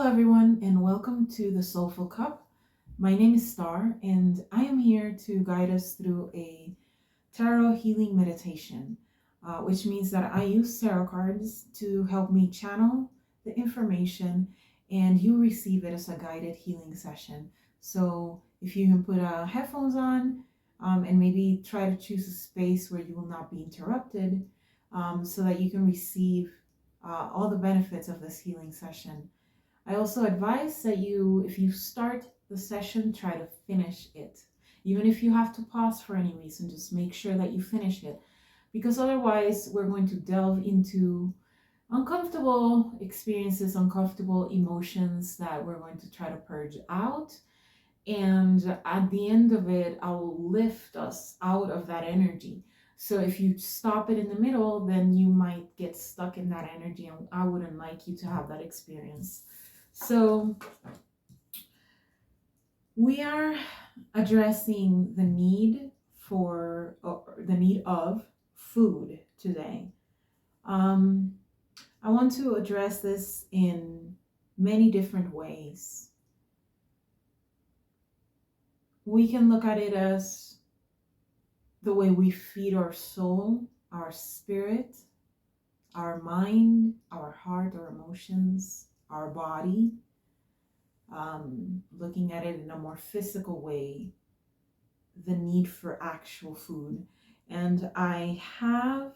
Hello, everyone, and welcome to the Soulful Cup. My name is Star, and I am here to guide us through a tarot healing meditation, which means that I use tarot cards to help me channel the information, and you receive it as a guided healing session. So, if you can put headphones on and maybe try to choose a space where you will not be interrupted so that you can receive all the benefits of this healing session. I also advise that if you start the session, try to finish it. Even if you have to pause for any reason, just make sure that you finish it. Because otherwise, we're going to delve into uncomfortable experiences, uncomfortable emotions that we're going to try to purge out. And at the end of it, I will lift us out of that energy. So if you stop it in the middle, then you might get stuck in that energy, and I wouldn't like you to have that experience. So we are addressing the need for or the need of food today. Um, I want to address this in many different ways. We can look at it as the way we feed our soul, our spirit, our mind, our heart, our emotions, our body. Looking at it in a more physical way, the need for actual food. And I have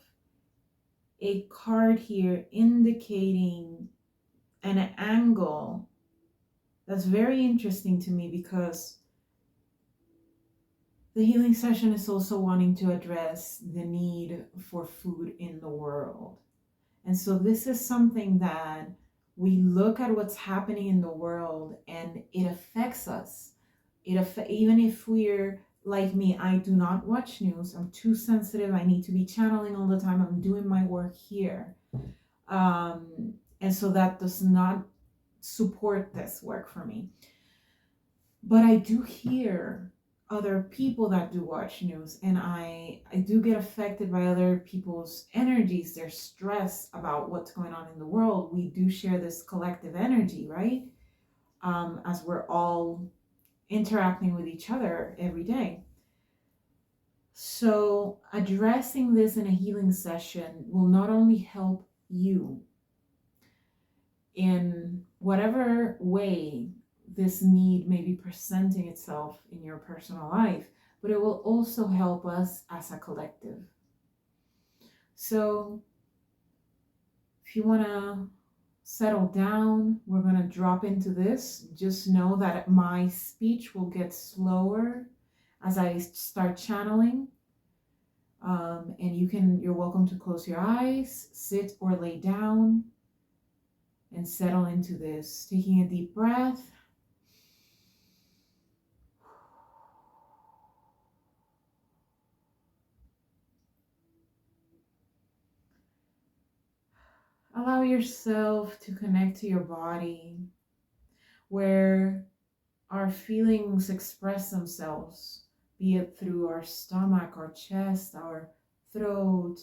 a card here indicating an angle that's very interesting to me, because the healing session is also wanting to address the need for food in the world. And so this is something that we look at what's happening in the world and it affects us. Even if we're like me, I do not watch news. I'm too sensitive. I need to be channeling all the time. I'm doing my work here. And so that does not support this work for me. But I do hear other people that do watch news, and I do get affected by other people's energies, their stress about what's going on in the world. We do share this collective energy, right? As we're all interacting with each other every day. So addressing this in a healing session will not only help you in whatever way this need may be presenting itself in your personal life, but it will also help us as a collective. So if you want to settle down, we're going to drop into this. Just know that my speech will get slower as I start channeling. And you're welcome to close your eyes, sit or lay down, and settle into this. Taking a deep breath. Allow yourself to connect to your body, where our feelings express themselves, be it through our stomach, our chest, our throat,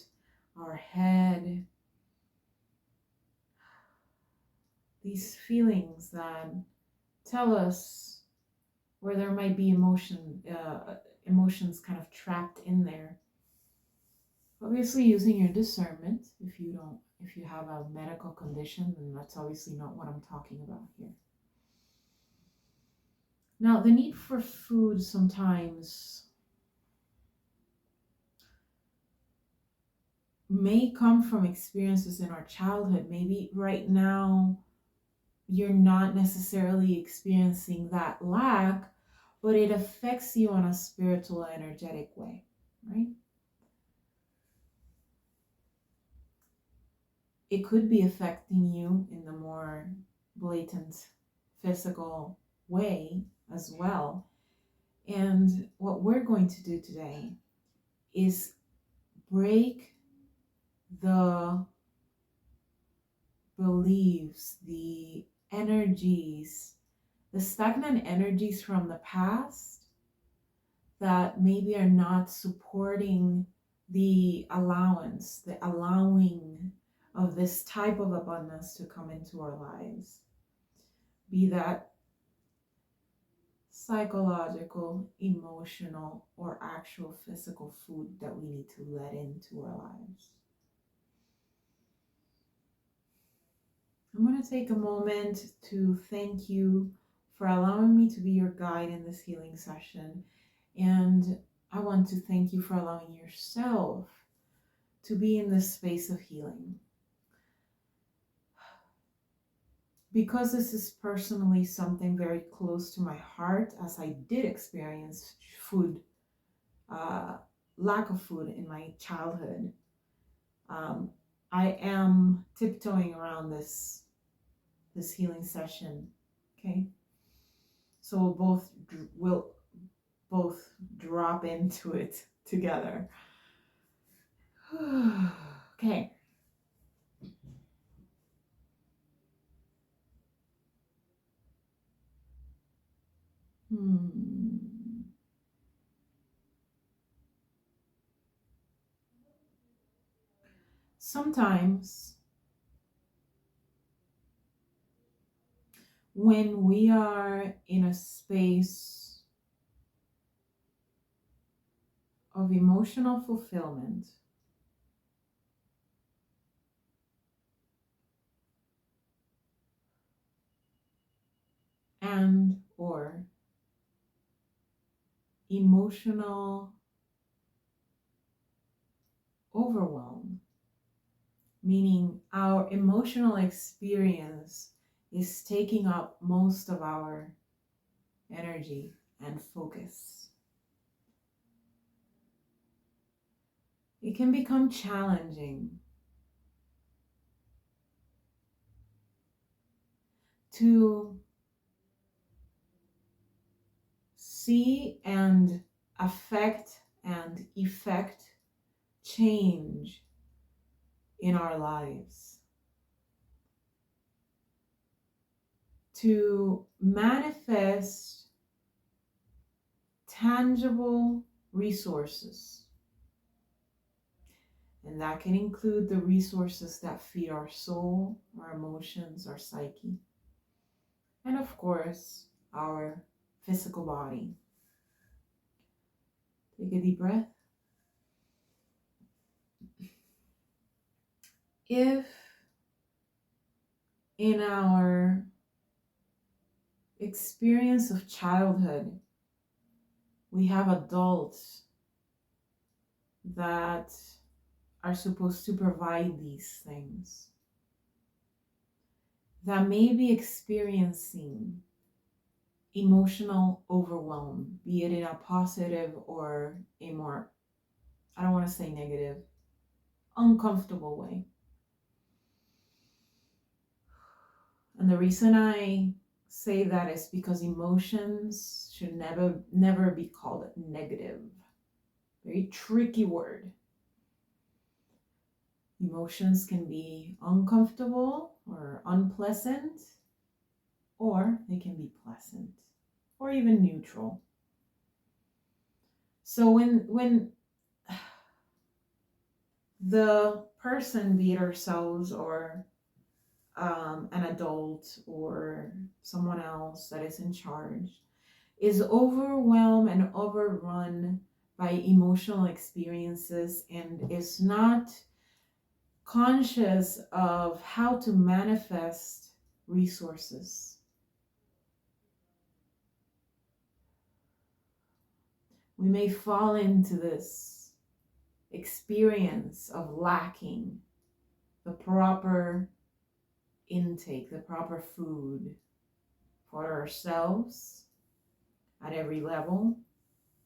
our head. These feelings that tell us where there might be emotions kind of trapped in there. Obviously, using your discernment. If you have a medical condition, then that's obviously not what I'm talking about here. Now, the need for food sometimes may come from experiences in our childhood. Maybe right now you're not necessarily experiencing that lack, but it affects you on a spiritual, energetic way, right? It could be affecting you in the more blatant physical way as well. And what we're going to do today is break the beliefs, the energies, the stagnant energies from the past that maybe are not supporting the allowing of this type of abundance to come into our lives. be that psychological, emotional, or actual physical food that we need to let into our lives. I'm going to take a moment to thank you for allowing me to be your guide in this healing session. And I want to thank you for allowing yourself to be in this space of healing. Because this is personally something very close to my heart, as I did experience food, lack of food in my childhood, I am tiptoeing around this healing session. Okay, so we'll both drop into it together. Okay. Sometimes when we are in a space of emotional fulfillment, and or emotional overwhelm, meaning our emotional experience is taking up most of our energy and focus, it can become challenging to see and affect and effect change in our lives, to manifest tangible resources. And that can include the resources that feed our soul, our emotions, our psyche, and of course, our physical body. Take a deep breath. If in our experience of childhood, we have adults that are supposed to provide these things, that may be experiencing emotional overwhelm, be it in a positive or a more, I don't want to say negative, uncomfortable way. And the reason I say that is because emotions should never be called negative. Very tricky word. Emotions can be uncomfortable or unpleasant, or they can be pleasant or even neutral. So when the person, be it ourselves or an adult or someone else that is in charge, is overwhelmed and overrun by emotional experiences and is not conscious of how to manifest resources, we may fall into this experience of lacking the proper intake, the proper food for ourselves at every level.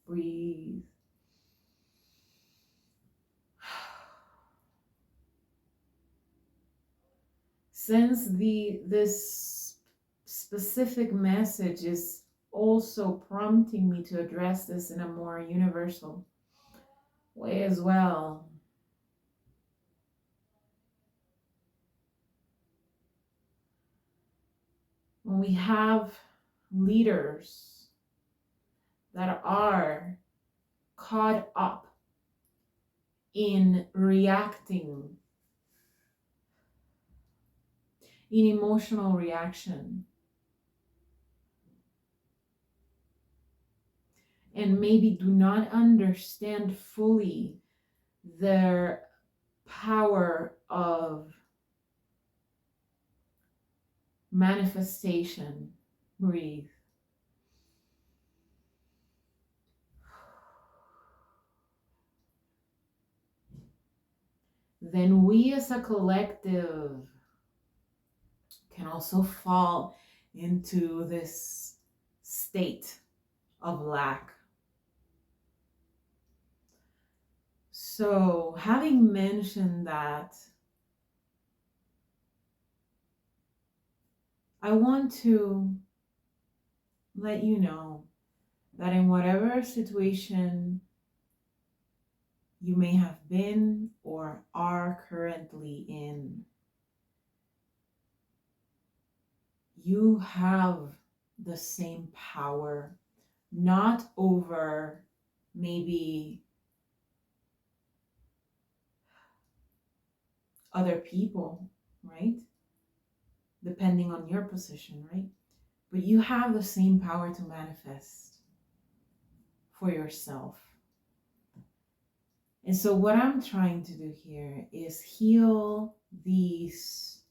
Breathe. Since this specific message is also prompting me to address this in a more universal way as well, when we have leaders that are caught up in reacting, in emotional reaction, and maybe do not understand fully their power of manifestation. Breathe. Then we as a collective can also fall into this state of lack. So, having mentioned that, I want to let you know that in whatever situation you may have been or are currently in, you have the same power, not over maybe other people, right? Depending on your position, right? But you have the same power to manifest for yourself. And so, what I'm trying to do here is heal these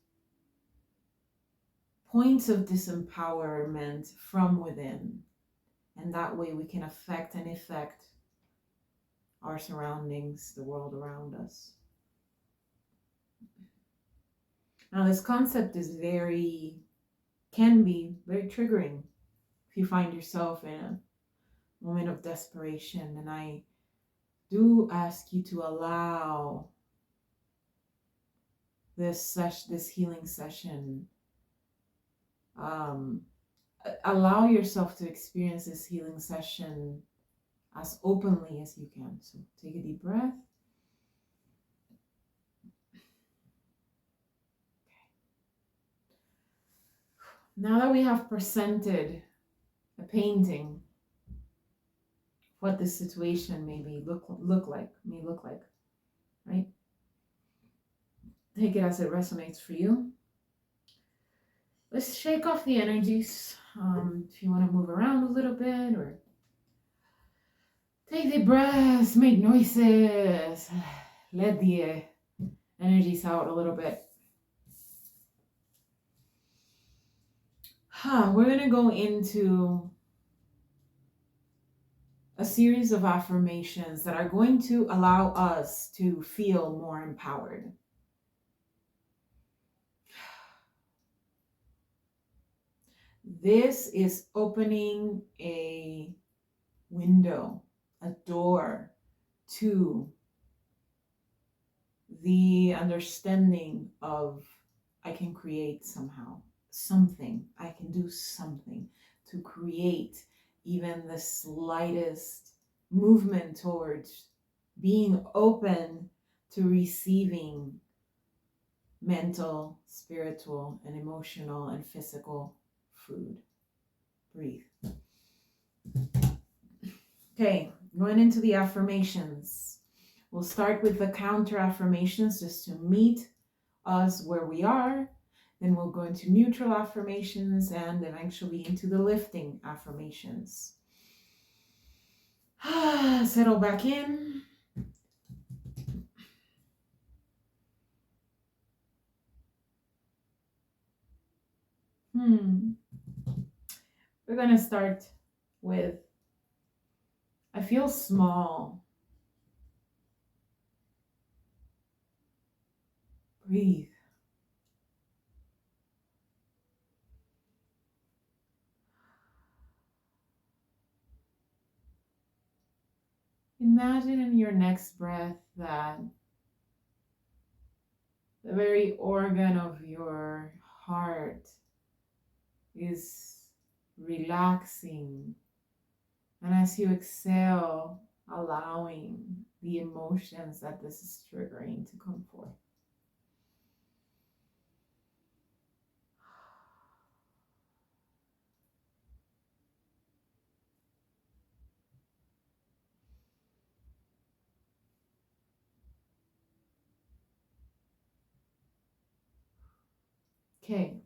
points of disempowerment from within. And that way, we can affect and effect our surroundings, the world around us. Now, this concept can be very triggering if you find yourself in a moment of desperation. And I do ask you to allow this healing session, allow yourself to experience this healing session as openly as you can. So take a deep breath. Now that we have presented a painting, what this situation may look like, right? Take it as it resonates for you. Let's shake off the energies. If you want to move around a little bit or take deep breaths, make noises, let the energies out a little bit. We're going to go into a series of affirmations that are going to allow us to feel more empowered. This is opening a window, a door to the understanding of I can create somehow, something, I can do something to create even the slightest movement towards being open to receiving mental, spiritual, and emotional and physical food. Breathe. Okay, going into the affirmations. We'll start with the counter affirmations just to meet us where we are. Then we'll go into neutral affirmations and eventually into the lifting affirmations. Settle back in. We're going to start with I feel small. Breathe. Imagine in your next breath that the very organ of your heart is relaxing. And as you exhale, allowing the emotions that this is triggering to come forth. Okay.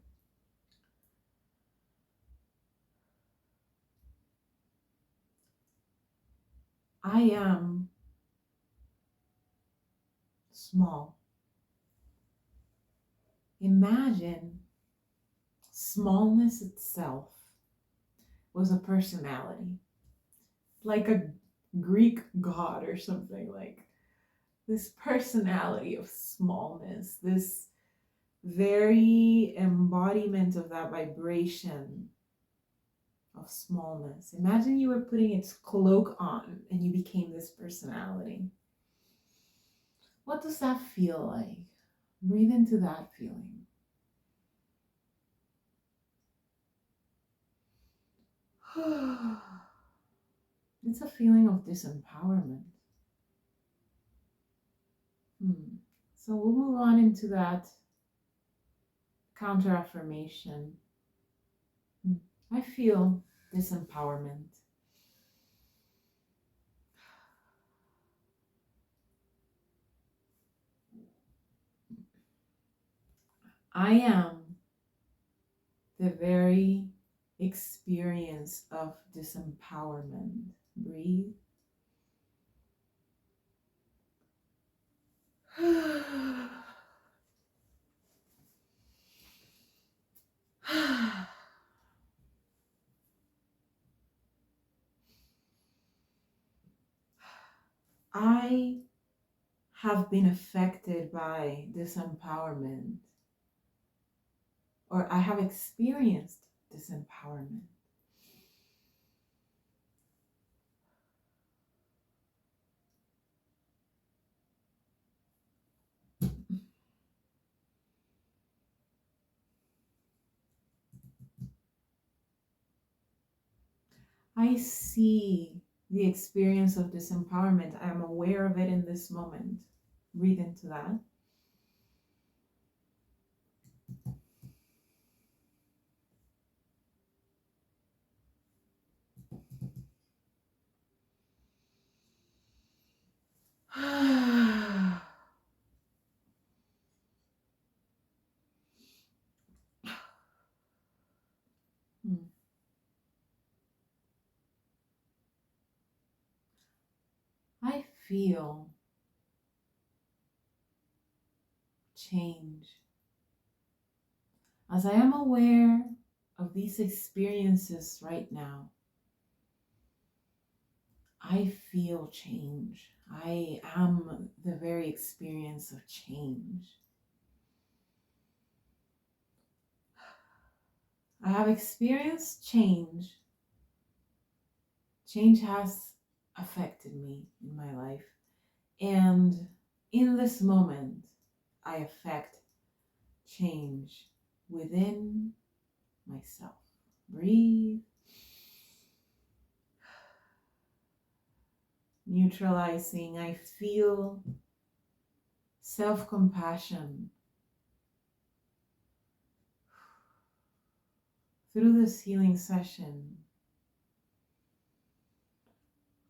I am small. Imagine smallness itself was a personality, like a Greek god or something, like this personality of smallness, this very embodiment of that vibration of smallness. Imagine you were putting its cloak on and you became this personality. What does that feel like? Breathe into that feeling. It's a feeling of disempowerment. So we'll move on into that counter affirmation. I feel disempowerment. I am the very experience of disempowerment. Breathe. I have been affected by disempowerment, or I have experienced disempowerment. I see the experience of disempowerment. I am aware of it in this moment. Breathe into that. I feel change. As I am aware of these experiences right now, I feel change. I am the very experience of change. I have experienced change. Change has affected me in my life. And in this moment, I affect change within myself. Breathe. Neutralizing, I feel self-compassion through this healing session.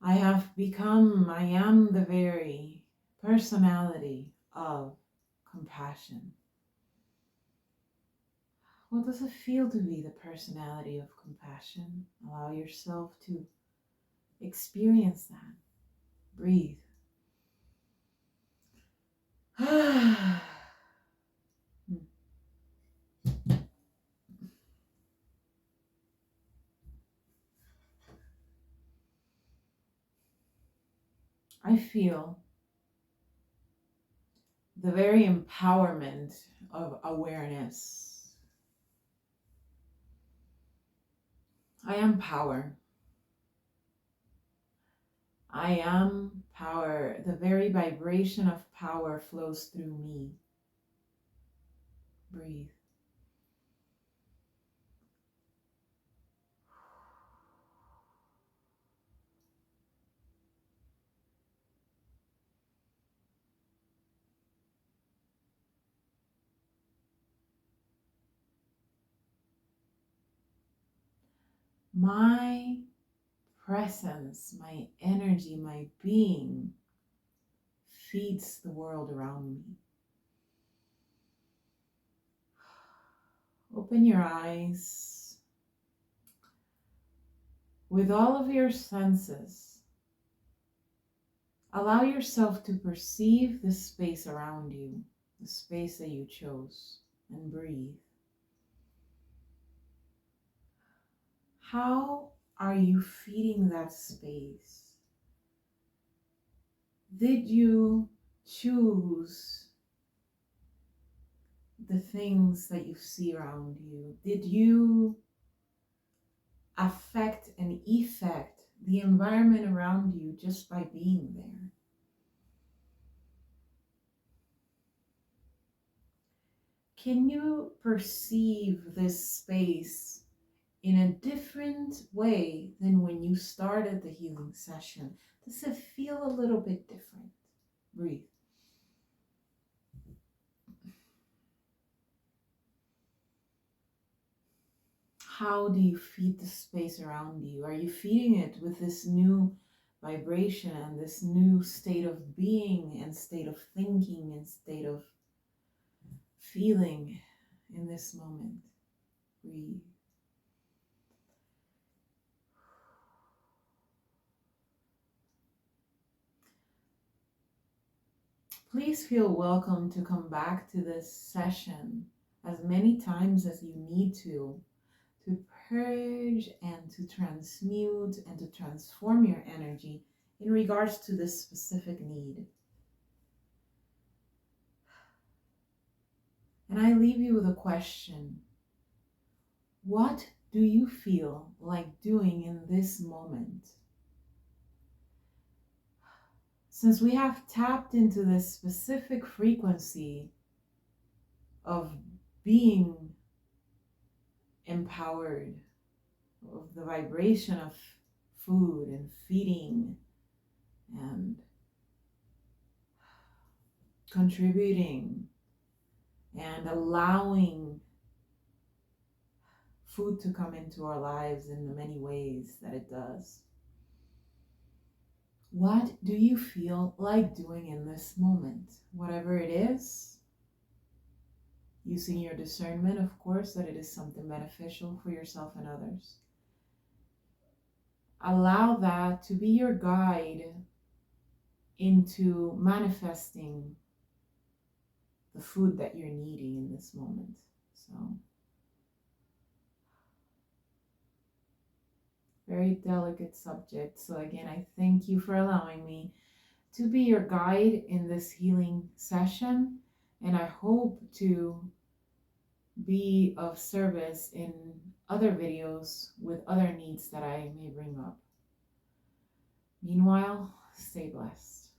I am the very personality of compassion. What does it feel to be the personality of compassion? Allow yourself to experience that. Breathe. I feel the very empowerment of awareness. I am power. I am power. The very vibration of power flows through me. Breathe. My presence, my energy, my being feeds the world around me. Open your eyes. With all of your senses, Allow yourself to perceive the space around you, the space that you chose, and breathe. How are you feeding that space? Did you choose the things that you see around you? Did you affect and effect the environment around you just by being there? Can you perceive this space in a different way than when you started the healing session? Does it feel a little bit different? Breathe. How do you feed the space around you? Are you feeding it with this new vibration and this new state of being and state of thinking and state of feeling in this moment? Breathe. Please feel welcome to come back to this session as many times as you need to purge and to transmute and to transform your energy in regards to this specific need. And I leave you with a question. What do you feel like doing in this moment? Since we have tapped into this specific frequency of being empowered, of the vibration of food and feeding and contributing and allowing food to come into our lives in the many ways that it does. What do you feel like doing in this moment? Whatever it is, using your discernment, of course, that it is something beneficial for yourself and others. Allow that to be your guide into manifesting the food that you're needing in this moment. So, very delicate subject. So again, I thank you for allowing me to be your guide in this healing session. And I hope to be of service in other videos with other needs that I may bring up. Meanwhile, stay blessed.